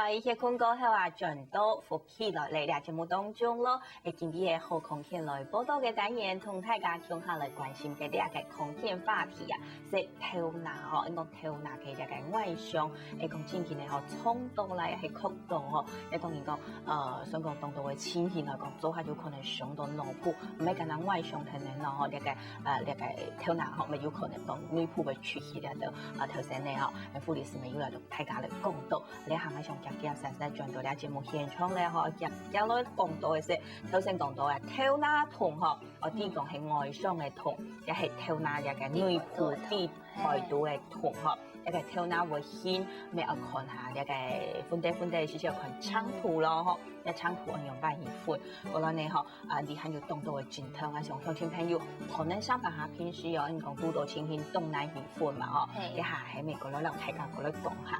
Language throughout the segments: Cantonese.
在一些困过後啊，轉到復起來嚟節目當中咯。今日嘅好空間來報道嘅單元，同大家共下來關心嘅呢個空間話題啊，係透納嗬，講透納嘅呢個外傷，講前期咧嗬，衝到嚟係曲度嗬，當然講想講當到嘅前期來講，做下有可能傷到腦部，唔係簡單外傷等等咯，呢個透納嗬，咪有可能當內部會出血啊到頭先咧嗬，護理師咪要嚟同大家嚟講到，你行喺上夾夾實實轉到呢節目現場咧嗬，夾落講到嘅是頭先講到嘅透納痛嗬，我啲講係外傷嘅痛，亦係透納一個內部啲排毒嘅痛嗬，一個透納會顯咩啊看下一個分底少少看長途咯嗬，一長途我用翻一款，我講你嗬你還有動到嘅陣痛啊，像鄉親朋友可能上班下平時有你講好多情形東南一款嘛嗬，一下喺美國攞嚟睇下過嚟講下。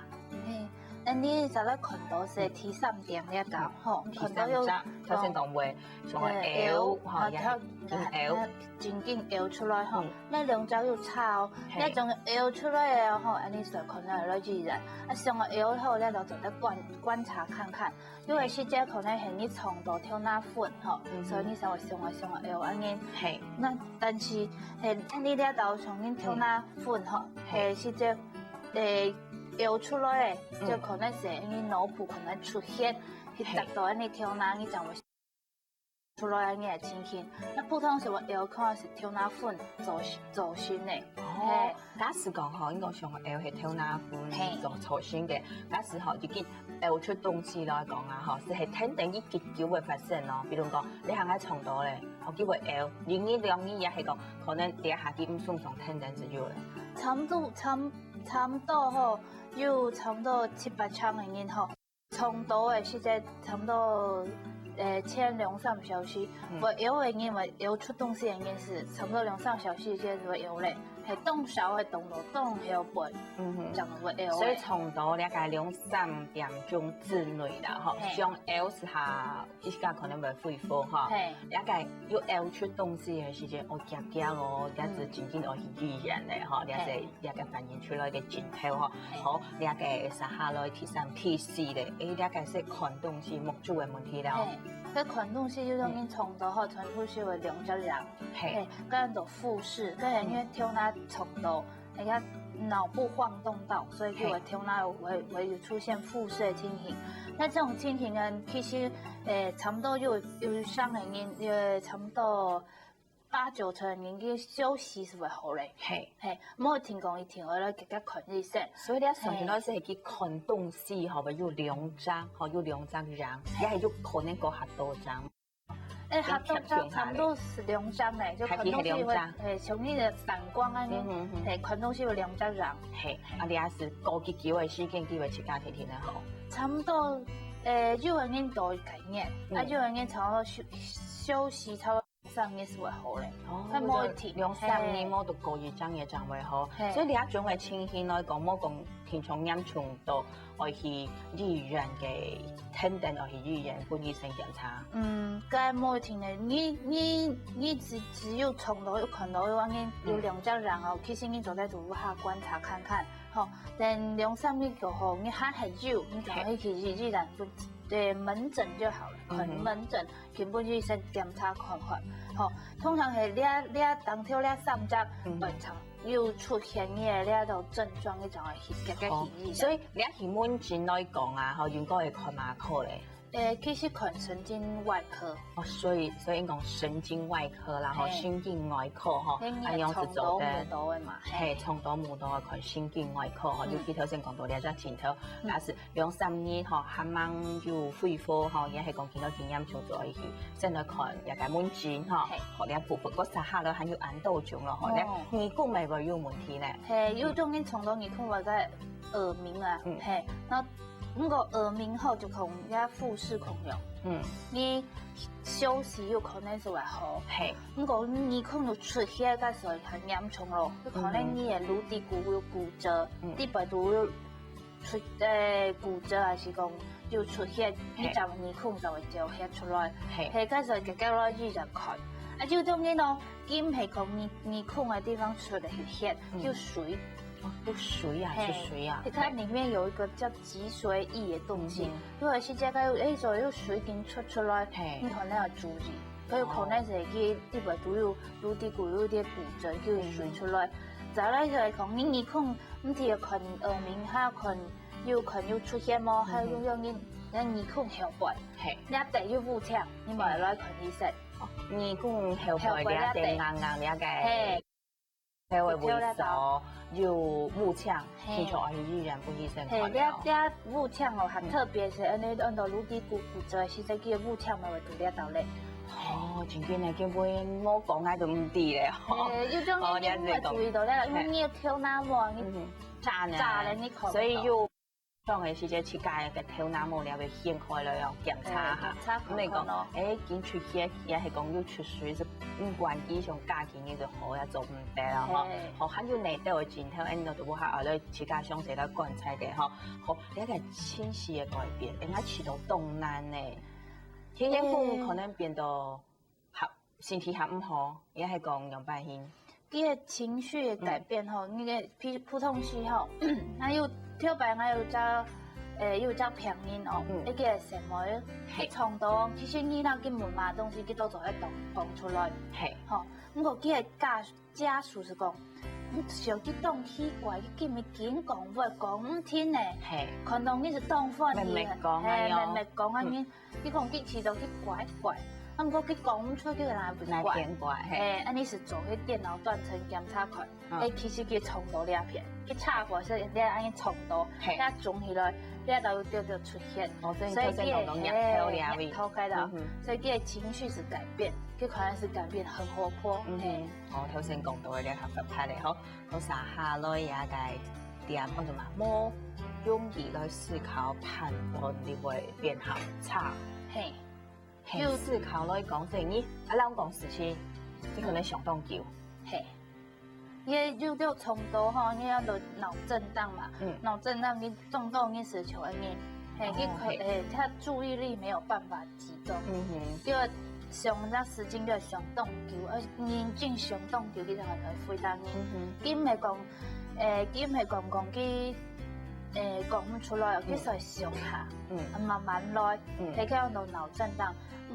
你就咧看到是第三點呢一個，吼，看到有頭先講話，從個腰，嚇，腰，真緊腰出來吼，那兩隻又抄，那種腰出來嘅吼，你就可能來自然，上個腰後咧就值得觀察看看，因為實際可能係你從到跳那款吼，所以你就會上個腰安尼，係，那但是係你咧就從你跳那款吼，係實際腰出來嘅，就可能是你腦部可能出血，去達到你跳那，你就會出來你嘅情形。那普通時候腰可能是跳那款造成的。哦，假使講嗬，應該上個腰係跳那款造成嘅。假使嗬，就見腰出東西來講啊，嗬，是係天定一結構會發生咯。比如講，你行喺床度咧，我叫佢腰，另一兩年也係講，可能第一下啲唔送上天定就有咧。差唔多吼，有差唔多7-8場嘅人吼，從到嘅時間差唔多前2-3小時，我腰嘅人話腰出東西嘅人是差唔多2-3小時之後腰咧，係動手係動到動腰背，就會腰。所以從到大概2-3點鐘之內啦，吼，上腰時下即時間可能會恢復哈，大概有腰出東西嘅時間，我夾咯，但是漸漸我係語言咧，吼，大概反映出來嘅鏡頭吼，好，大概實下來第3、第4咧，大概是看東西目睭嘅問題啦。佢看東西就等於從到後傳出去會兩隻人，跟人到複視，跟人因為跳那從到，人家腦部晃動到，所以就會跳那會出現複視的情形。那這種情形呢，其實差唔多有傷嘅人，差唔多8-9成人嘅休息是會好嘞。唔好停工一停，我來給佢看一下。所以你上邊嗰時係去看東西，係咪有2張，有2張人，也係有可能過下多張。下多張差唔多是2張嘞，就看東西會從你的散光啊，看東西有2張人。你也是高級機會時間機會去家庭咧好。差唔多幼兒園都有概念，幼兒園差唔多休息差唔多3年是會好嘞。佢冇停2-3年冇讀過一張嘢就會好。所以你一種嘅情形來講，冇講填充嚴重到我去醫院嘅肯定我去醫院做醫生檢查。該冇停嘞，你只有從到有看到有2隻人哦，其實你就在度下觀察看看，吼，但2-3年過後你還係有，你就可以去醫院門診就好了，看門診，根本醫生檢查看看，吼，通常係你當跳3隻本場又出現呢度症狀，你就係去醫院。所以你去門診來講啊，吼，應該係看哪科咧？其實看神經外科。所以講神經外科啦，吼，神經外科吼，咁樣子做嘅。從到冇到看神經外科吼，尤其頭先講到呢隻前頭，但是2-3年吼，慢慢要恢復吼，也係講見到經驗就做去，先來看一個門診吼，學你部分嗰實下咧，還有眼道種咯，吼，你耳骨咪會有問題咧？有種你從到耳骨或者耳鳴啊，那如果耳鳴後就可能要複視控用，你休息有可能是會好。如果你可能出血嗰時候很嚴重咯，有可能你嘅顱頰骨有骨折，底部都有出骨折，還是講有出血，你就耳孔就會掉血出來。嗰時候就叫落醫院看。啊，就中间哦，金係講你空的地方出的血，就水。有水啊，出水啊！它里面有一个叫脊髓液的东西，如果是这个所有水經出來，你可能要注意。佢可能係佢啲話都有啲骨有啲補盡，叫水出來。再來就係講你空唔係要看耳鳴，還要出現麼？還有用你空後背，你一定要補槍，你咪來看醫生。你空後背你一定硬你一嘅。係會萎縮，要腹腔，聽說係依然不醫生看了。係，你腹腔哦，很特別是，你按到乳底骨折，其實佢腹腔咪會斷裂到咧。哦，前幾日根本冇講嗌到唔啲咧。要將你會注意到咧，因為你要挑那麼，你炸咧，你可所以要當嘅時節去介嘅挑那麼，你要掀開了要檢查下。咁你講，見出血也係講要出水是。關於上家境嘅就好也做唔得啦，嗬。好，還有內道嘅鏡頭，你都會下來自家詳細來觀察嘅，嗬。好，一個清晰嘅改變，應該起到動難呢。天天風可能變到身體唔好，也係講兩百天。佢嘅情緒嘅改變嗬，你嘅普通時候，還有跳板，還有有隻平面哦，一個什麼一衝動，其實你那根本嘛東西，佢都做喺動出來，吼。不過佢係家屬是講，你想去動奇怪，佢見咪見講唔講唔聽呢？可能你是動翻嘅，明講啊你講佢始終佢怪。不過佢講唔出，佢哪不是怪？安尼是做迄電腦斷層檢查款，其實佢衝到兩片，佢插過是你安尼衝到，你總起來。你就出現，所以佢頭開到，所以佢嘅情緒是改變，佢可能是改變很活潑。我頭先講到嘅呢個合拍嚟，好，我撒下來也係點講做嘛，冇容易來思考判斷，你會變好差。要思考來講，所以你啷講事情，你可能想當久。你就衝到吼，你要到腦震盪嘛，腦震盪你動到你是求安尼，他注意力沒有辦法集中，就上只時間就上當久，認真上當久，佢就係會非常緊係講，佢講唔出來，佢就上下，慢慢來，睇佢到腦震盪，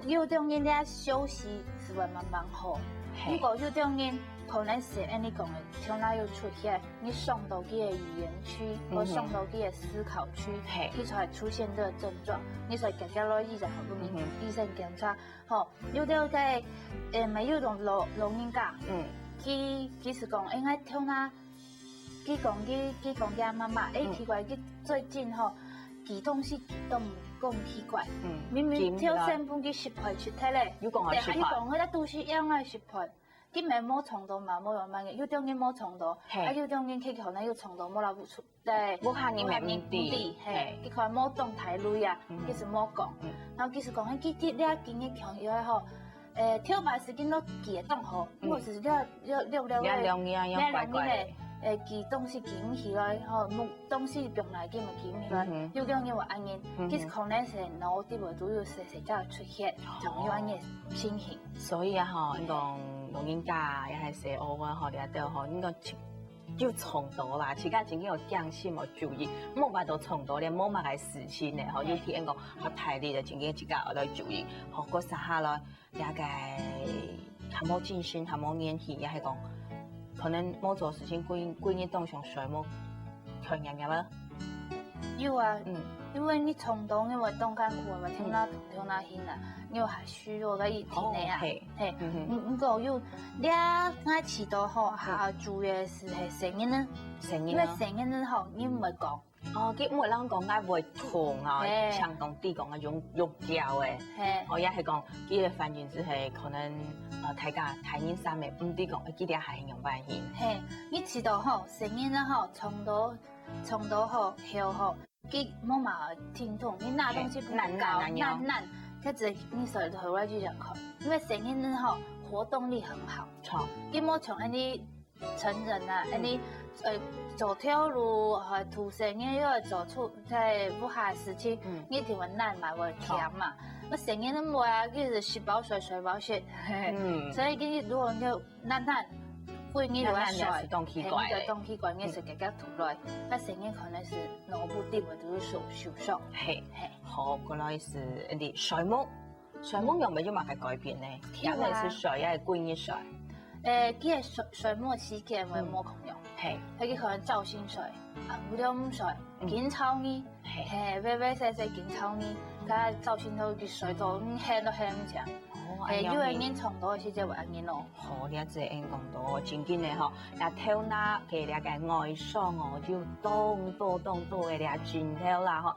有種人咧休息是會慢慢好，如果有種人。可能是按你講嘅，跳哪又出現，你上到佢嘅語言區，或上到佢嘅思考區，佢才出現這個症狀。你才夾夾落醫生好多年，醫生檢查，吼，有啲嘅咪有種老人家，佢是講應該跳哪，佢講佢阿媽媽，奇怪，佢最近吼，其東西都唔咁奇怪，明明跳成半佢失敗出體咧，但係你講佢啲東西應該失敗。佢咪冇衝到嘛，冇慢慢嘅，有種人冇衝到，有種人佢可能有衝到冇啦，冇下年唔啲，佢可能冇動態類啊，佢是冇講，然後佢是講佢你經驗強以後吼，跳擺時間都記得當好，或者是你怪怪。記東西記起來，吼，東西用來記咪記起來，有種人話安尼，其實可能係腦啲會都有細才出現，就有安尼情形。所以啊，吼，你講老人家也係寫我啊，吼，你都吼，你講要衝到啦，自家自己有驚心冇注意，冇辦到衝到咧，冇乜嘅事情咧，吼，有啲人講學太厲嘅，自己自家要注意，學過撒下來，也個還冇靜心，還冇練習，也係講。可能冇做事情，歸你當上水冇強人嘅啦。有啊，因為你衝動，因為動肝苦嘛，跳哪輕啊，你又係虛弱嘅一天嚟啊。唔過有你啱遲到後，下注嘅是聲音呢，因為聲音呢後你唔會講。佢唔會啷講，佢會痛啊，像講啲講嘅肉叫嘅，我也係講，佢嘅反應是係可能大家太認真嘅，唔啲講，佢哋係用反應。你遲到後，聲音呢後衝到後後，佢冇嘛聽痛，你拿東西不難，佢只你手頭來就講，因為聲音呢後活動力很好，佢冇從你成人啊，你走條路吐聲音，又走出在不下時期，你條難嘛會甜嘛。我成日都冇啊，叫做食飽睡，睡飽食。所以今日如果要咱會你落水，係動氣怪，動氣怪，你是更加吐來，那成日可能是腦部地位都是受傷。係，好，過來是啲水母，水母有冇有乜嘅改變呢？天然是水，還是貴熱水？佢係水母時間會冇共用，佢可能造新水，無量水，緊炒呢，微微細細緊炒呢，佢造新到啲水都輕都輕唔正。因為恁從到時就會安尼咯。好，你一隻講到真緊嘅吼，也透那嘅咧個外傷哦，就多嘅咧真透啦吼。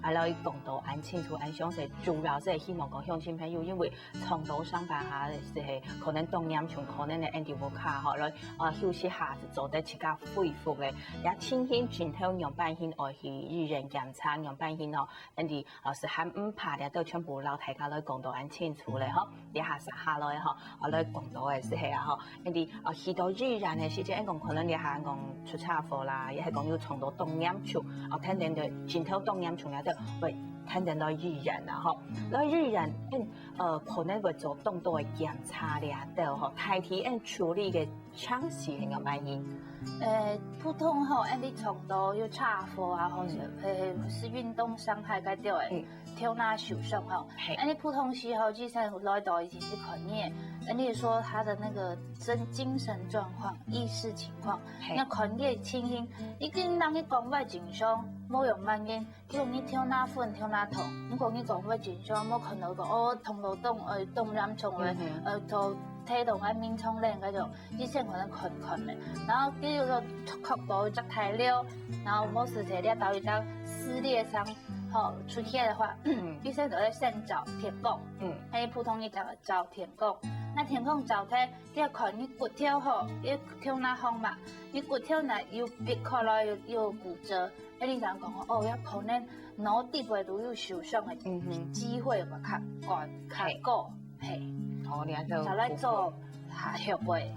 來講到安清楚安詳細，主要是希望講鄉親朋友，因為從到上班下係可能冬炎從可能嘅 Andy 無卡吼來休息下是做得自家恢復嘅，也清輕真透樣板型愛去醫院檢查樣板型哦，Andy 是喊唔怕咧，都全部老大家來講到安清楚咧吼。你下來吼，來講到嘅時候啊吼，人哋去到日然嘅時節，講可能你下講出差貨啦，亦係講要從到冬炎處，聽到就前頭冬炎處咧就會聽到到日然啊吼，來日然可能會做動多嘅檢查咧，都吼太體處理嘅常識係咁樣樣。普通吼，你從到要差貨啊，或者是運動傷害嗰啲嘅。跳那受傷吼，你普通時候就算來到已經是可逆，你說他的那個精神狀況、意識情況，那可逆情形，已經讓你講話正常，冇用慢嘅，叫你跳那瞓跳那痛，你講你講話正常，冇可能講痛到凍染蟲嘅，就體動喺面衝靚嗰種，以前可能困嘅，然後比如說腳部着太溜，然後冇事情咧到一張撕裂傷。好出現的話，醫生都會先找填供，還有普通你找填供。那填供找睇，你要看你骨頭吼，你跳哪方嘛？你骨頭呢有別可能有骨折，你想講要可能腦底部都有受傷嘅機會會較高，就來做。下後背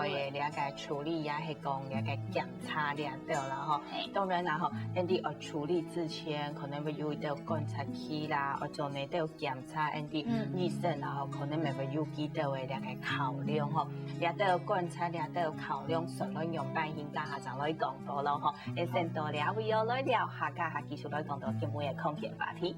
嘅了解處理也係講了解檢查了對啦吼。當然啦吼，人哋處理之前可能會有啲觀察期啦，或者呢都有檢查，人哋醫生然後可能咪會有幾多嘅了解考量吼，也都有觀察，也都有考量，所以用半現家下就來講到咯吼。先到了會有來聊下家下繼續來講到今日嘅空間話題。